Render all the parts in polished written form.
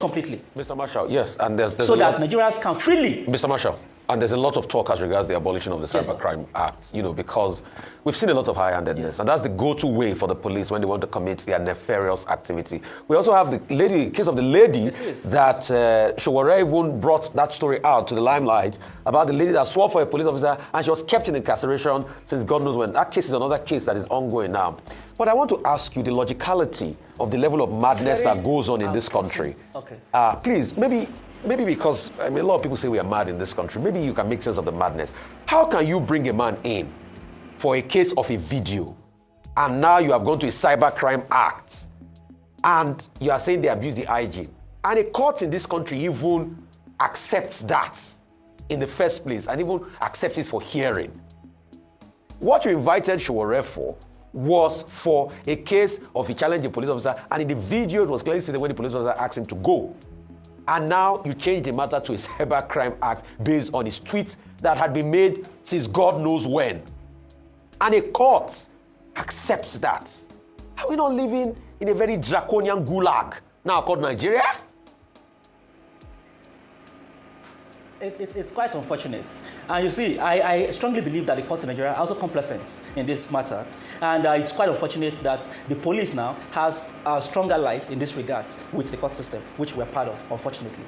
completely. Mr. Marshall, yes, and there's so that Nigerians can freely. Mr. Marshall, and there's a lot of talk as regards the abolition of the Cybercrime Act, because we've seen a lot of high-handedness, and that's the go-to way for the police when they want to commit their nefarious activity. We also have the case of the lady that Showore even brought that story out to the limelight about the lady that swore for a police officer and she was kept in incarceration since God knows when. That case is another case that is ongoing now. But I want to ask you the logicality of the level of madness that goes on in this country. Okay. Please, maybe because a lot of people say we are mad in this country. Maybe you can make sense of the madness. How can you bring a man in for a case of a video, and now you have gone to a Cybercrime Act, and you are saying they abuse the IG, and a court in this country even accepts that in the first place, and even accepts it for hearing? What you invited Showore for was for a case of a challenging police officer, and in the video it was clearly seen when the police officer asked him to go. And now you change the matter to a Cybercrime Act based on his tweets that had been made since God knows when. And a court accepts that. Are we not living in a very draconian gulag now called Nigeria? It's quite unfortunate. And you see, I strongly believe that the courts in Nigeria are also complacent in this matter. And it's quite unfortunate that the police now has strong allies in this regards with the court system, which we're part of, unfortunately.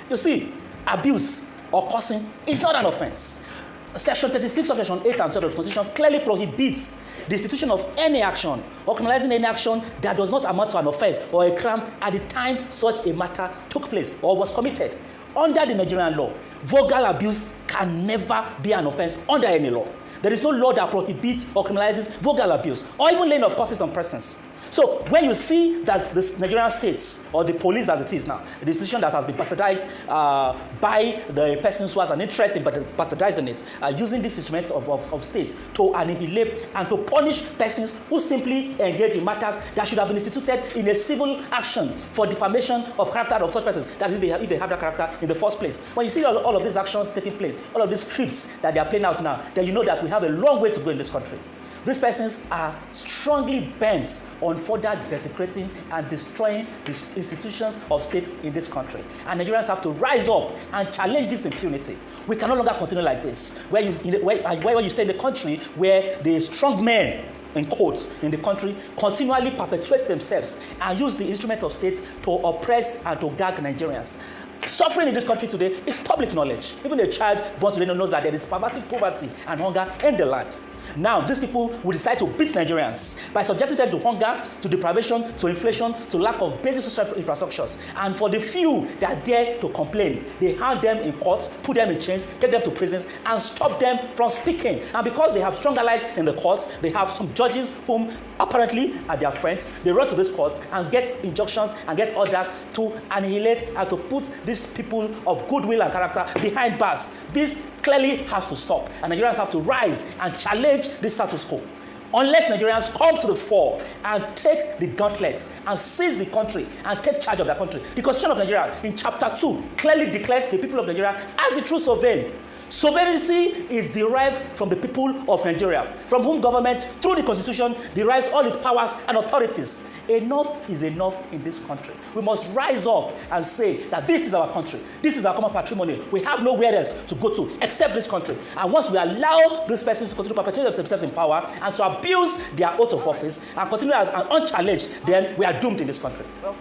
You see, abuse or cursing is not an offense. Section 36 of Section 8 and 12 of the Constitution clearly prohibits the institution of any action or criminalizing any action that does not amount to an offense or a crime at the time such a matter took place or was committed. Under the Nigerian law, vulgar abuse can never be an offense under any law. There is no law that prohibits or criminalizes vulgar abuse or even laying of curses on persons. So when you see that the Nigerian states, or the police as it is now, the institution that has been bastardized by the persons who has an interest in bastardizing it, using these instruments of states to annihilate and to punish persons who simply engage in matters that should have been instituted in a civil action for defamation of character of such persons, that is if they have that character in the first place. When you see all of these actions taking place, all of these scripts that they are playing out now, then you know that we have a long way to go in this country. These persons are strongly bent on further desecrating and destroying the institutions of state in this country. And Nigerians have to rise up and challenge this impunity. We can no longer continue like this, where you stay in the country where the strong men, in quotes, in the country continually perpetuate themselves and use the instrument of state to oppress and to gag Nigerians. Suffering in this country today is public knowledge. Even a child born today knows that there is pervasive poverty and hunger in the land. Now, these people will decide to beat Nigerians by subjecting them to hunger, to deprivation, to inflation, to lack of basic social infrastructures. And for the few that dare to complain, they hand them in courts, put them in chains, take them to prisons, and stop them from speaking. And because they have strong allies in the courts, they have some judges whom apparently are their friends. They run to these courts and get injunctions and get orders to annihilate and to put these people of goodwill and character behind bars. This clearly has to stop, and Nigerians have to rise and challenge this status quo. Unless Nigerians come to the fore and take the gauntlets and seize the country and take charge of their country. The Constitution of Nigeria in Chapter 2 clearly declares the people of Nigeria as the true sovereign. Sovereignty is derived from the people of Nigeria, from whom government, through the Constitution, derives all its powers and authorities. Enough is enough in this country. We must rise up and say that this is our country. This is our common patrimony. We have nowhere else to go to except this country. And once we allow these persons to continue to perpetuate themselves in power and to abuse their oath of office and continue as unchallenged, then we are doomed in this country. Well,